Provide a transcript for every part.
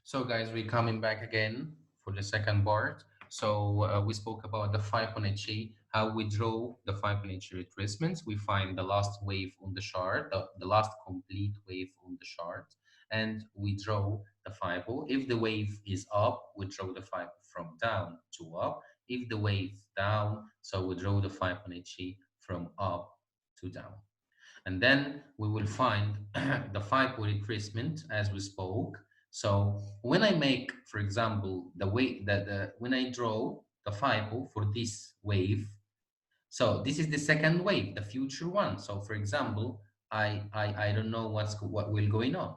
So guys, we're coming back again for the second part. We spoke about the Fibonacci, how we draw the Fibonacci retracements. We find the last wave on the chart, the last complete wave on the chart, and we draw the Fibo. If the wave is up, we draw the Fibo from down to up. If the wave down, so we draw the Fibonacci from up to down. And then we will find the Fibo retracement as we spoke. So when I make, for example, the way that when I draw the Fibo for this wave, so this is the second wave, the future one. So for example, I don't know what will going on,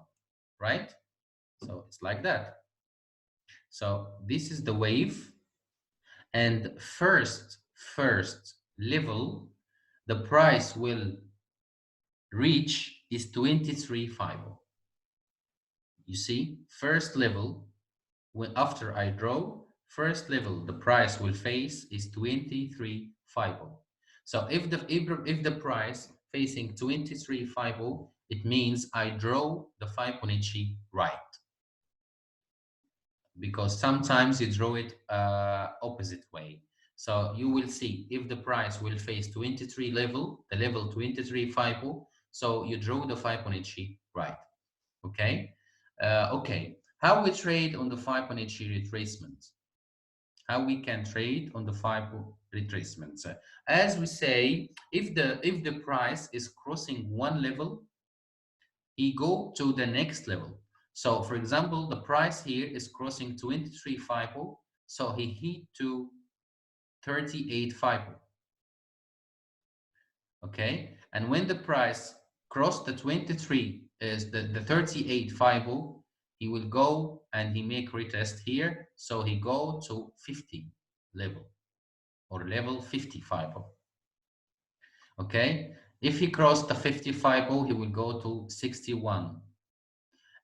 right? So it's like that. So this is the wave, and first level, the price will reach is 23.50. You see, first level, when after I draw, first level, the price will face is 23.50. So if the price facing 23.50, it means I draw the Fibonacci right, because sometimes you draw it opposite way. So you will see if the price will face 23 level, the level 23.50, so you draw the Fibonacci right. Okay. Okay. How we trade on the Fibonacci retracement? How we can trade on the Fibonacci retracement? As we say, if the price is crossing one level, he go to the next level. So, for example, the price here is crossing 23.50, so he hit to 38.50. Okay, and when the price crossed the 23 is the 38.50, he will go and he make retest here, so he go to 50 level or level 55. Okay, if he crossed the 55, he will go to 61,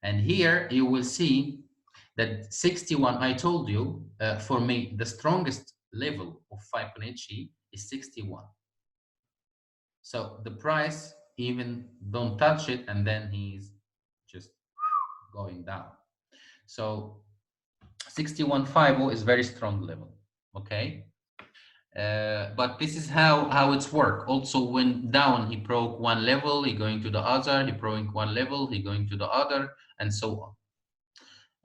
and here you will see that 61, I told you, for me the strongest level of Fibonacci is 61. So the price even don't touch it, and then he's just going down. So 61.50 is very strong level. Okay. But this is how it's work. Also, when down, he broke one level, he going to the other, he broke one level, he going to the other, and so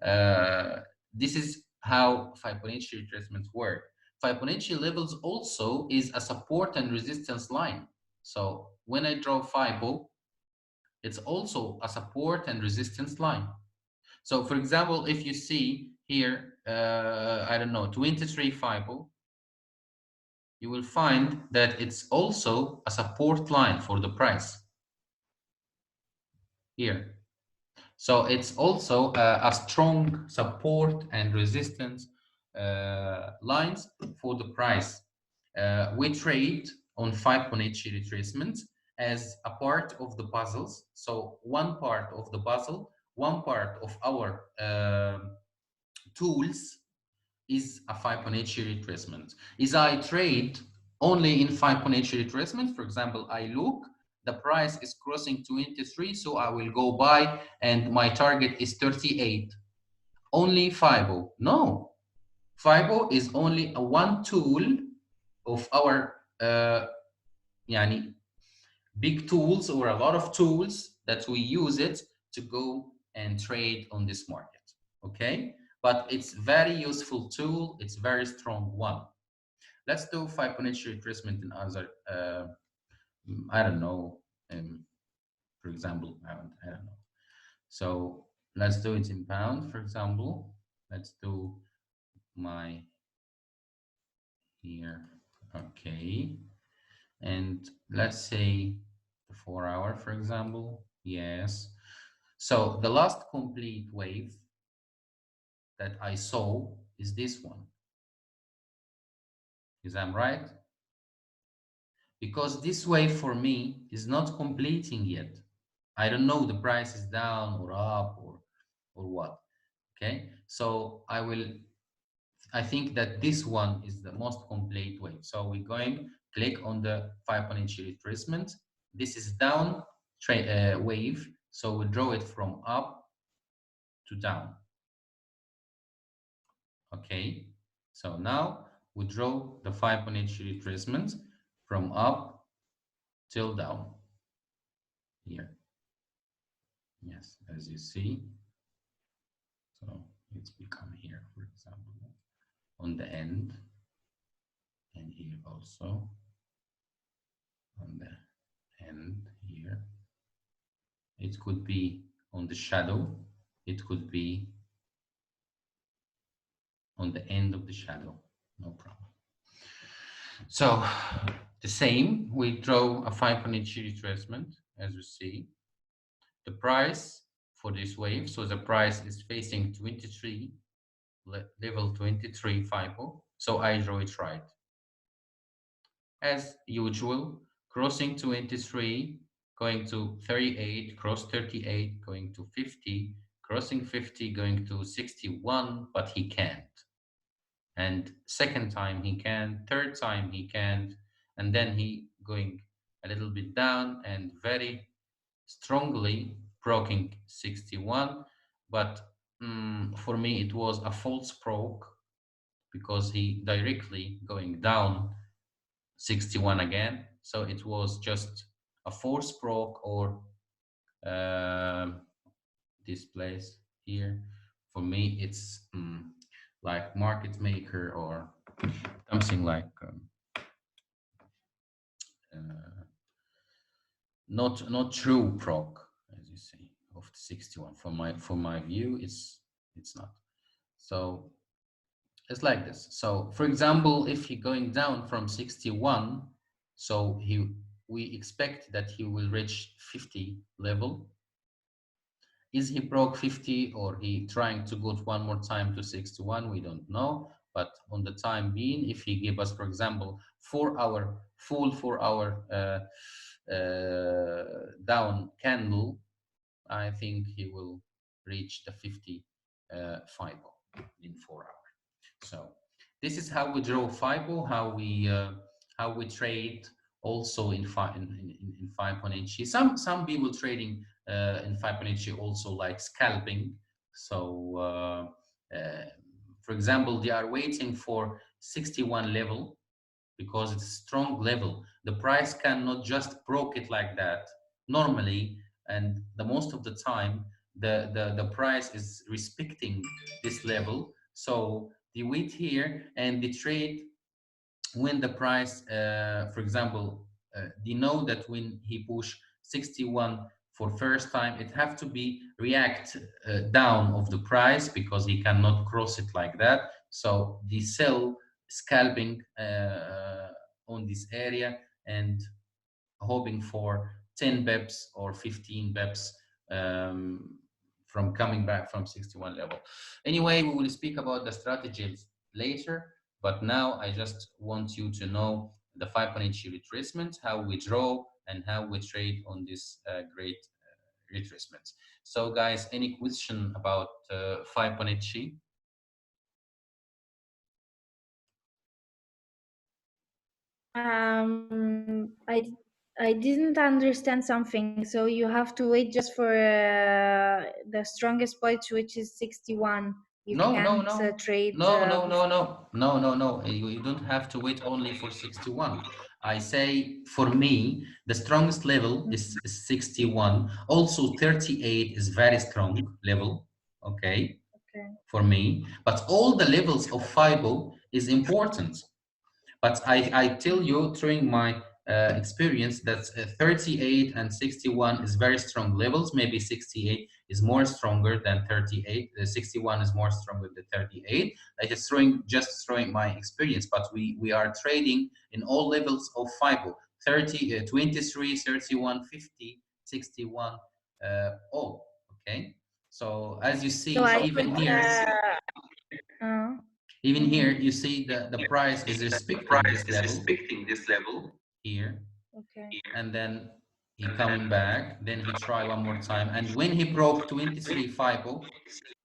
on. This is how Fibonacci retracements work. Fibonacci levels also is a support and resistance line. So when I draw Fibo, it's also a support and resistance line. So for example, if you see here, I don't know, 23 Fibo, you will find that it's also a support line for the price here. So it's also a strong support and resistance lines for the price. We trade on Fibonacci retracements as a part of the puzzles. So one part of the puzzle, one part of our tools is a Fibonacci retracement. Is I trade only in Fibonacci retracement. For example, I look, the price is crossing 23, so I will go buy, and my target is 38. Only Fibo. No. Fibo is only a one tool of our yani, big tools, or a lot of tools that we use it to go and trade on this market. Okay, but it's very useful tool, it's very strong one. Let's do Fibonacci retracement in other I don't know, for example, pound, I don't know. So let's do it in pound, for example. Let's do my here. Okay, and let's say the 4 hour, for example. Yes. So the last complete wave that I saw is this one. Is that right? Because this wave for me is not completing yet. I don't know the price is down or up or what. Okay, so I think that this one is the most complete wave. So we're going click on the Fibonacci retracement. This is down wave, so we draw it from up to down. Okay, so now we draw the 5.8 retracement from up till down here. Yes, as you see, so it's become here, for example, on the end, and here also on the end here. It could be on the shadow, it could be on the end of the shadow, no problem. So the same, we draw a 5.8 retracement, as you see. The price for this wave, so the price is facing 23, level 23 FIFO, so I draw it right. As usual, crossing 23, going to 38, cross 38, going to 50, crossing 50, going to 61, but he can't. And second time he can, third time he can't, and then he going a little bit down and very strongly broking 61. But for me it was a false broke because he directly going down 61 again, so it was just a force broke or this place here. For me it's like market maker or something like uh, not true proc, as you see, of the 61. For my view, it's not. So it's like this. So for example, if he going down from 61, so we expect that he will reach 50 level. Is he broke 50 or he trying to go one more time to 61? We don't know. But on the time being, if he give us, for example, 4 hour full 4 hour down candle, I think he will reach the 50 FIBO in 4 hours. So this is how we draw FIBO, how we trade also in 5.8. Some people trading in 5.8 also like scalping. So for example, they are waiting for 61 level because it's a strong level. The price cannot just broke it like that normally, and the most of the time the price is respecting this level. So they wait here and they trade when the price, for example, they know that when he push 61 for first time, it have to be react down of the price because he cannot cross it like that. So they sell scalping on this area and hoping for 10 bips or 15 bips um, from coming back from 61 level. Anyway, we will speak about the strategies later, but now I just want you to know the 5.8 retracement, how we draw and how we trade on this great retracement. So guys, any question about 5.8? I didn't understand something. So you have to wait just for the strongest point, which is 61. You No, no, can't no, trade no, no, no, before. no, no, no, no. You don't have to wait only for 61. I say for me, the strongest level is 61. Also, 38 is very strong level. Okay, Okay. for me. But all the levels of FIBO is important. But I tell you, during my experience, that 38 and 61 is very strong levels. Maybe 68 is more stronger than 38. 61 is more stronger than 38. I just throwing my experience, but we are trading in all levels of FIBO: 30, 23, 31, 50, 61, all. Okay. So as you So see, I even could. here, Uh, even here, mhm. you see the price is respecting this level here, Okay. and then he coming back, then he try one more time, and when he broke 23 FIBO,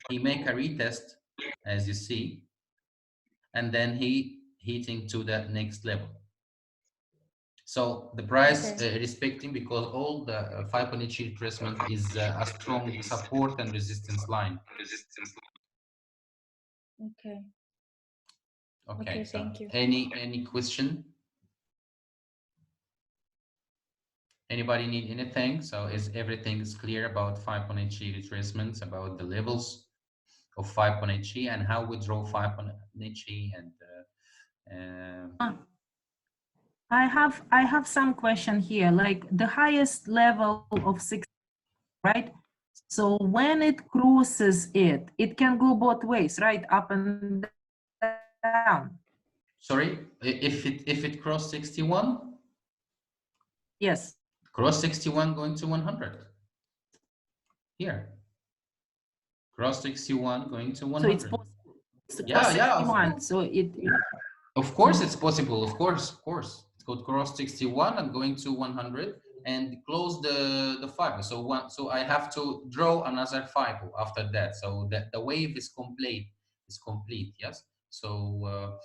he make a retest, as you see, and then he hitting to the next level. So the price Okay. respecting, because all the Fibonacci retracement is a strong support and resistance line. Okay. Okay, Okay, so thank you. any question? Anybody need anything? So is everything is clear about 5.8G retracements, about the levels of 5.8G and how we draw 5.8G and Ah, I have some question here, like the highest level of 6, right? So when it crosses it, it can go both ways, right? Up and down. sorry, if it crossed 61, Yes. cross 61 going to 100 here. Cross 61 going to So it's 100. possible. It's Yeah, cross yeah, 61. So of course it's possible. Of course. It could cross 61 and going to 100 and close the fiber. So I have to draw another fiber after that. So the wave is complete. Yes. So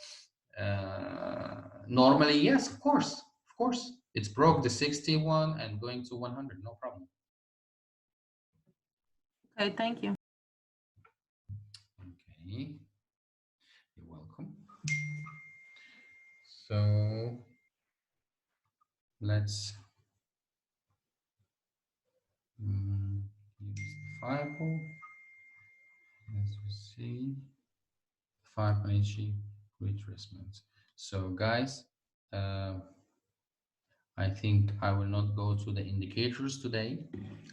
normally, yes, of course. Of course. It's broke the 61 and going to 100. No problem. okay, thank you. Okay. You're welcome. So let's use the fiber. As you see, 5 retracements. So guys, uh, I think I will not go to the indicators today.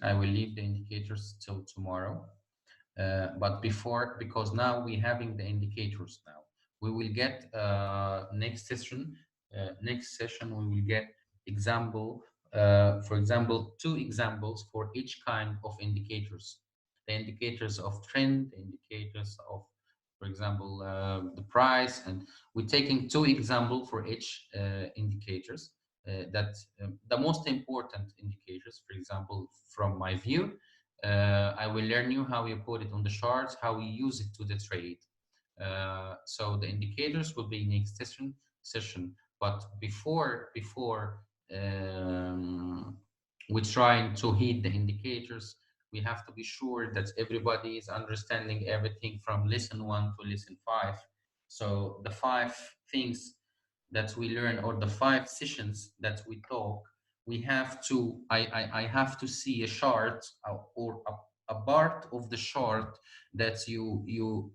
I will leave the indicators till tomorrow. But before, because now we're having the indicators now, we will get next session. Next session, we will get example. For example, two examples for each kind of indicators. The indicators of trend, the indicators of, for example, the price, and we're taking two examples for each indicators. That the most important indicators, for example, from my view, I will learn you how you put it on the charts, how you use it to the trade. So the indicators will be next session. But before we're trying to hit the indicators, we have to be sure that everybody is understanding everything from lesson 1 to lesson 5. So the 5 things that we learn, or the 5 sessions that we talk, we have to I have to see a chart, or a part of the chart that you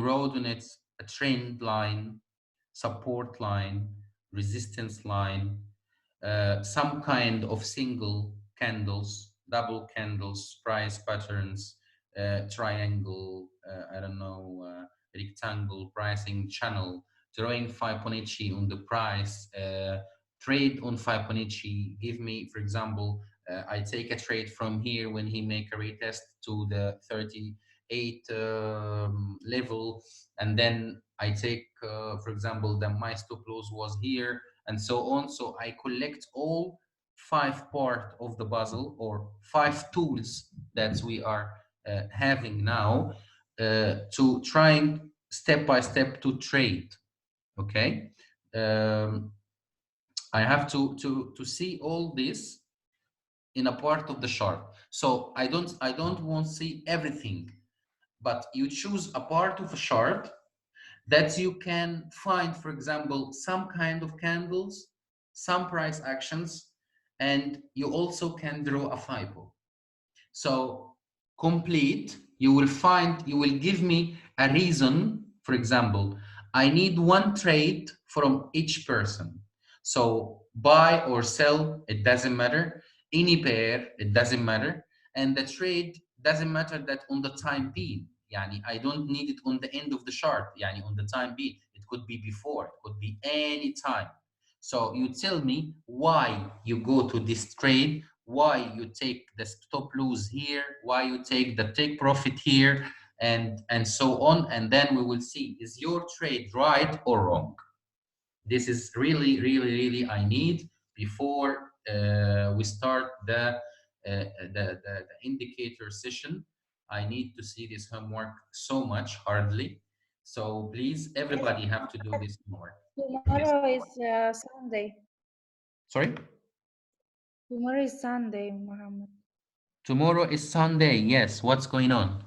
wrote on it, a trend line, support line, resistance line, some kind of single candles, double candles, price patterns, triangle, I don't know, rectangle pricing channel, drawing Fibonacci on the price, trade on Fibonacci. Give me, for example, I take a trade from here when he make a retest to the 38 level, and then I take, for example, the my stop loss was here, and so on. So I collect all 5 part of the puzzle, or 5 tools that we are having now, to trying step by step to trade. Okay. um, I have to see all this in a part of the chart. So I don't want to see everything, but you choose a part of a chart that you can find, for example, some kind of candles, some price actions, and you also can draw a FIBO. So complete, you will give me a reason. For example, I need one trade from each person. So buy or sell, it doesn't matter. Any pair, it doesn't matter. And the trade doesn't matter that on the time being. Yani I don't need it on the end of the chart. Yani on the time being. It could be before, it could be any time. So you tell me why you go to this trade, why you take the stop loss here, why you take the take profit here, and so on. And then we will see, is your trade right or wrong? This is really, really, really I need before we start the indicator session. I need to see this homework so much hardly. So please, everybody have to do this homework. Yes. Tomorrow is Sunday. Sorry? Tomorrow is Sunday, Muhammad. Tomorrow is Sunday. Yes. What's going on?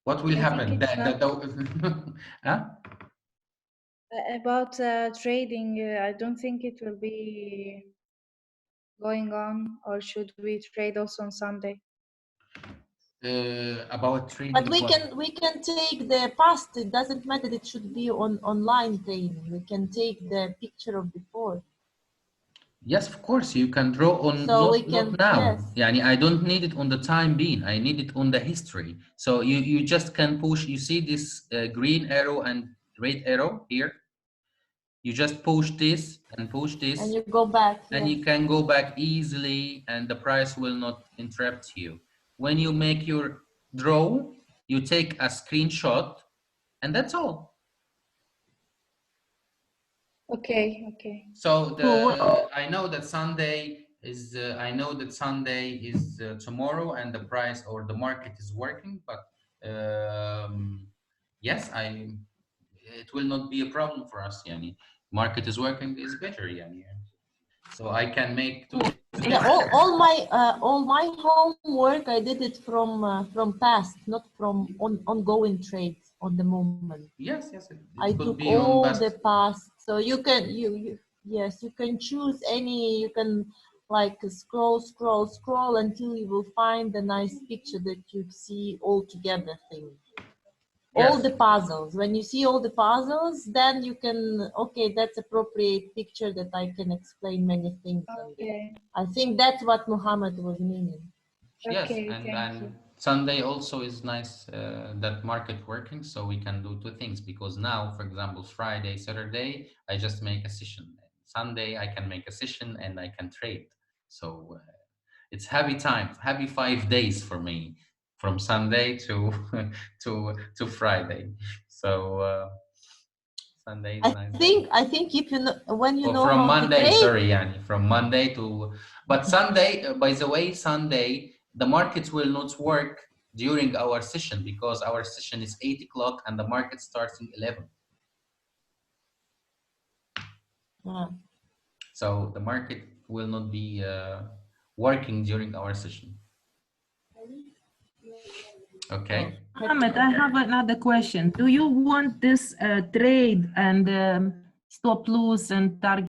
What will I think happen? it's not. Huh? About trading, I don't think it will be going on, or should we trade also on Sunday? About But trading we what? can take the past. It doesn't matter. It should be on online trading. We can take the picture of before. Yes, of course, you can draw on So we not can, now. yes. Yani I don't need it on the time being. I need it on the history. So you just can push. You see this green arrow and red arrow here. You just push this and push this, And you go back, and yes. you can go back easily, and the price will not interrupt you. When you make your draw, you take a screenshot, and that's all. Okay, okay. So Well, I know that Sunday is tomorrow, and the price or the market is working. But yes, it will not be a problem for us. Yani, market is working is better. Yani, so I can make two Yeah, things. all my homework I did it from past, not from ongoing trades on the moment. Yes, yes, I it could took be on all past. the past, so you can yes, you can choose any. You can like scroll until you will find a nice picture that you see all together thing. All Yes, the puzzles. When you see all the puzzles, then you can, okay, that's appropriate picture that I can explain many things on it. Okay, I think that's what Muhammad was meaning. yes, okay, and thank you. Sunday also is nice, that market working, so we can do two things, because now, for example, Friday, Saturday, I just make a session. Sunday I can make a session and I can trade. So it's happy time, happy 5 days for me, from Sunday to to Friday. So Sunday is nice day. I think if you know, when you Or know from how to Monday, trade, sorry, Yani, from Monday to, but Sunday, by the way, Sunday, the markets will not work during our session, because our session is 8 o'clock and the market starts in 11. uh, So the market will not be working during our session. oh, Okay. Ahmed, I have another question. Do you want this trade and stop loss and target